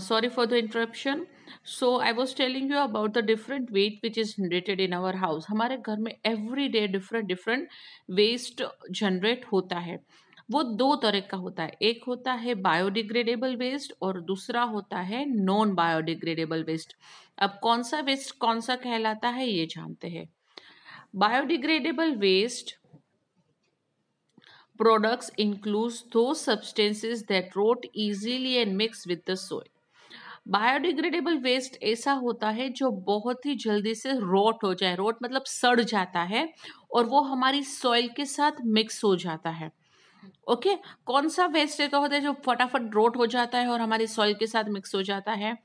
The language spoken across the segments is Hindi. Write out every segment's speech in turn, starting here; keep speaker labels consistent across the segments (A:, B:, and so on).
A: Sorry for the interruption. So I was telling you about the different weight which is generated in our house. हमारे घर में every day different different waste generate होता है. वो दो तरह का होता है. एक होता है बायोडिग्रेडेबल वेस्ट और दूसरा होता है नॉन बायोडिग्रेडेबल वेस्ट. अब कौन सा वेस्ट कौन सा कहलाता है ये जानते हैं. Biodegradable waste products includes those substances that rot easily and mix with the soil. Biodegradable waste ऐसा होता है जो बहुत ही जल्दी से रोट हो जाए. रोट मतलब सड़ जाता है और वो हमारी सॉइल के साथ मिक्स हो जाता है. ओके कौन सा वेस्ट है तो होता है जो फटाफट रोट हो जाता है और हमारी सॉइल के साथ मिक्स हो जाता है.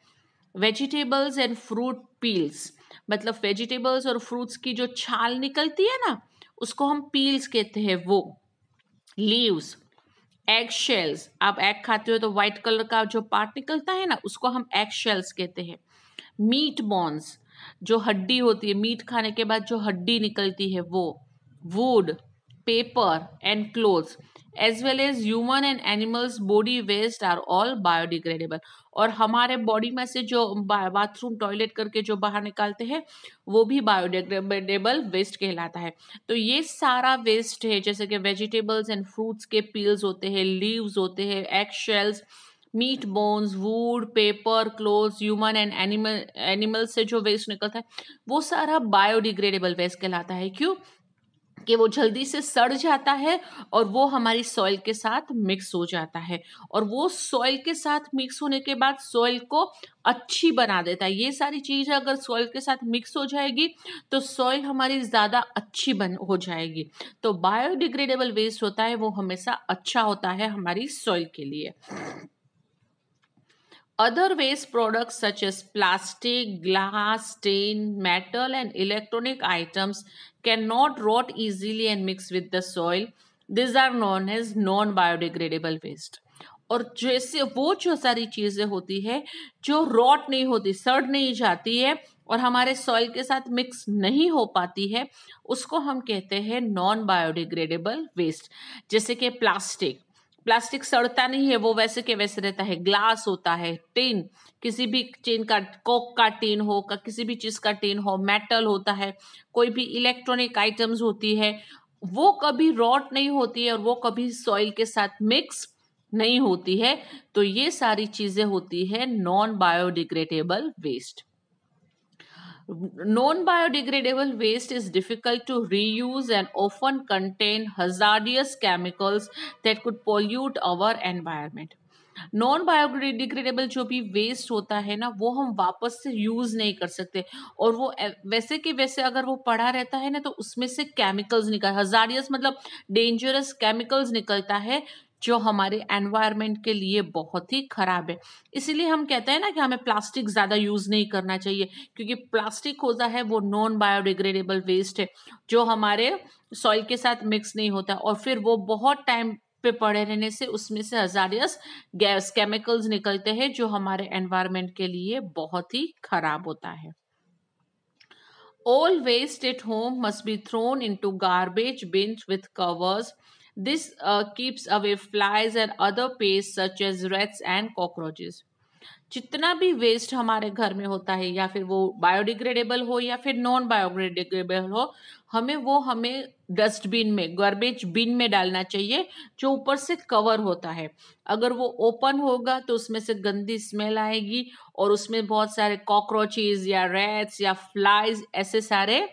A: वेजिटेबल्स एंड फ्रूट पील्स, मतलब वेजिटेबल्स और फ्रूट्स की जो छाल निकलती है ना उसको हम पील्स कहते हैं. वो लीव्स, एग शेल्स, आप एग खाते हो तो व्हाइट कलर का जो पार्ट निकलता है ना उसको हम एग शेल्स कहते हैं. मीट बोन्स, जो हड्डी होती है मीट खाने के बाद जो हड्डी निकलती है वो. Wood, paper and clothes as well as human and animals body waste are all biodegradable. और हमारे बॉडी में से जो बाथरूम टॉयलेट करके जो बाहर निकालते हैं वो भी बायोडिग्रेडेबल वेस्ट कहलाता है. तो ये सारा वेस्ट है जैसे कि वेजिटेबल्स एंड फ्रूट्स के पील्स होते हैं, लीव्स होते हैं, egg shells, meat bones, wood, paper, clothes, human and animal से जो वेस्ट निकलता है वो सारा बायोडिग्रेडेबल वेस्ट कहलाता है. क्यों कि वो जल्दी से सड़ जाता है और वो हमारी सॉइल के साथ मिक्स हो जाता है और वो सॉइल के साथ मिक्स होने के बाद सॉइल को अच्छी बना देता है. ये सारी चीज़ अगर सॉइल के साथ मिक्स हो जाएगी तो सॉइल हमारी ज़्यादा अच्छी बन हो जाएगी. तो बायोडिग्रेडेबल वेस्ट होता है वो हमेशा अच्छा होता है हमारी सॉइल के लिए. Other waste products such as plastic, glass, tin, metal, and electronic items cannot rot easily and mix with the soil. These are known as non-biodegradable waste. और जैसे वो जो सारी चीजें होती है जो रॉट नहीं होती, सड़ नहीं जाती है और हमारे सॉइल के साथ मिक्स नहीं हो पाती है उसको हम कहते हैं नॉन बायोडिग्रेडेबल वेस्ट. जैसे कि प्लास्टिक, प्लास्टिक सड़ता नहीं है, वो वैसे के वैसे रहता है. ग्लास होता है, टिन, किसी भी टिन का, कोक का टिन हो का किसी भी चीज का टिन हो, मेटल होता है, कोई भी इलेक्ट्रॉनिक आइटम्स होती है वो कभी रॉट नहीं होती है और वो कभी सॉइल के साथ मिक्स नहीं होती है. तो ये सारी चीजें होती है non biodegradable waste. Non-biodegradable waste is difficult to reuse and often contain hazardous chemicals that could pollute our environment. Non biodegradable जो भी वेस्ट होता है ना वो हम वापस से यूज नहीं कर सकते और वो वैसे के वैसे अगर वो पड़ा रहता है ना तो उसमें से केमिकल्स निकल, हजारियस मतलब डेंजरस केमिकल्स निकलता है जो हमारे एनवायरनमेंट के लिए बहुत ही खराब है. इसीलिए हम कहते हैं ना कि हमें प्लास्टिक ज्यादा यूज नहीं करना चाहिए क्योंकि प्लास्टिक होता है वो नॉन बायोडिग्रेडेबल वेस्ट है जो हमारे सॉइल के साथ मिक्स नहीं होता और फिर वो बहुत टाइम पे पड़े रहने से उसमें से हजारियस गैस केमिकल्स निकलते हैं जो हमारे एनवायरनमेंट के लिए बहुत ही खराब होता है. All waste at home must be thrown into garbage bins with covers. This keeps away flies and other pests such as rats and cockroaches. जितना भी वेस्ट हमारे घर में होता है या फिर वो बायोडिग्रेडेबल हो या फिर नॉन बायोडिग्रेडेबल हो हमें डस्टबिन में, गार्बेज बिन में डालना चाहिए जो ऊपर से कवर होता है. अगर वो ओपन होगा तो उसमें से गंदी स्मेल आएगी और उसमें बहुत सारे कॉकरोचेस या रैट्स या फ्लाइज ऐसे सारे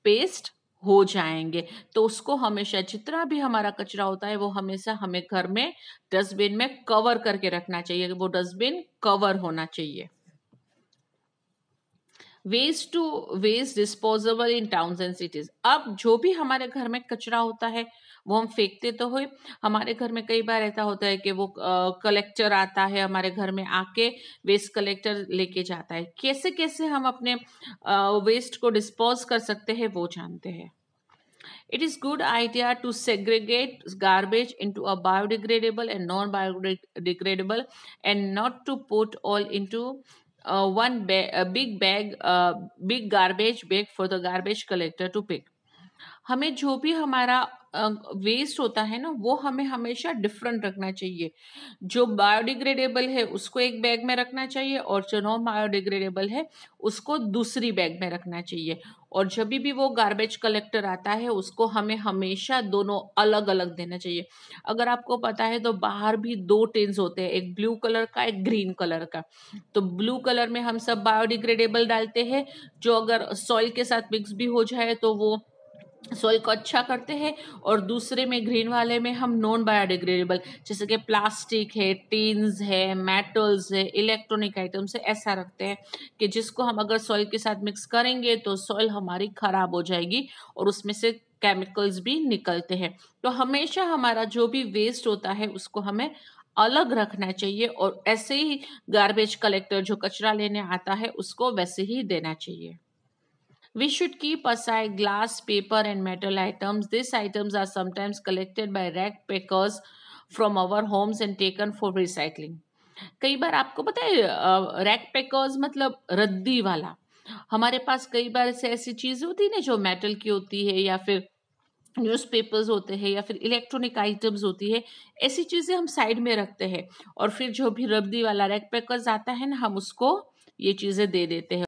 A: पेस्ट हो जाएंगे. तो उसको हमेशा जितना भी हमारा कचरा होता है वो हमेशा हमें घर में डस्टबिन में कवर करके रखना चाहिए. वो डस्टबिन कवर होना चाहिए. Waste to waste disposable in towns and cities. अब जो भी हमारे घर में कचरा होता है वो हम फेंकते तो हो. हमारे घर में कई बार ऐसा होता है कि वो कलेक्टर आता है हमारे घर में आके वेस्ट कलेक्टर लेके जाता है. कैसे कैसे हम अपने वेस्ट को डिस्पोज कर सकते हैं वो जानते हैं. It is good idea to segregate garbage into a biodegradable and non-biodegradable and not to put all into a big bag, big garbage bag for the garbage collector to pick. हमें जो भी हमारा वेस्ट होता है ना, वो हमें हमेशा डिफरेंट रखना चाहिए। जो बायोडिग्रेडेबल है उसको एक बैग में रखना चाहिए, और जो नॉन बायोडिग्रेडेबल है उसको दूसरी बैग में रखना चाहिए। और जब भी वो गार्बेज कलेक्टर आता है उसको हमें हमेशा दोनों अलग अलग देना चाहिए। अगर आपको पता है तो बाहर भी दो टिन्स होते हैं, एक ब्लू कलर का, एक ग्रीन कलर का। तो ब्लू कलर में हम सब बायोडिग्रेडेबल डालते हैं, जो अगर सॉइल के साथ मिक्स भी हो जाए तो वो सॉइल को अच्छा करते हैं। और दूसरे में ग्रीन वाले में हम नॉन बायोडिग्रेडेबल, जैसे कि प्लास्टिक है, टीन्स है, मेटल्स है, इलेक्ट्रॉनिक आइटम्स है, ऐसा रखते हैं कि जिसको हम अगर सॉइल के साथ मिक्स करेंगे तो सॉइल हमारी खराब हो जाएगी और उसमें से केमिकल्स भी निकलते हैं। तो हमेशा हमारा जो भी वेस्ट होता है उसको हमें अलग रखना चाहिए, और ऐसे ही गार्बेज कलेक्टर जो कचरा लेने आता है उसको वैसे ही देना चाहिए। We should keep aside glass, paper, and metal items. These items are sometimes collected by rag pickers from our homes and taken for recycling. कई बार आपको पता है रैक पैकर्स मतलब रद्दी वाला। हमारे पास कई बार ऐसे ऐसी चीजें होती है ना जो मेटल की होती है, या फिर न्यूज़पेपर्स होते हैं, या फिर इलेक्ट्रॉनिक आइटम्स होती है। ऐसी चीजें हम साइड में रखते हैं, और फिर जो भी रद्दी वाला रैक पैकर्स आता है ना, हम उसको ये चीजें दे देते हैं।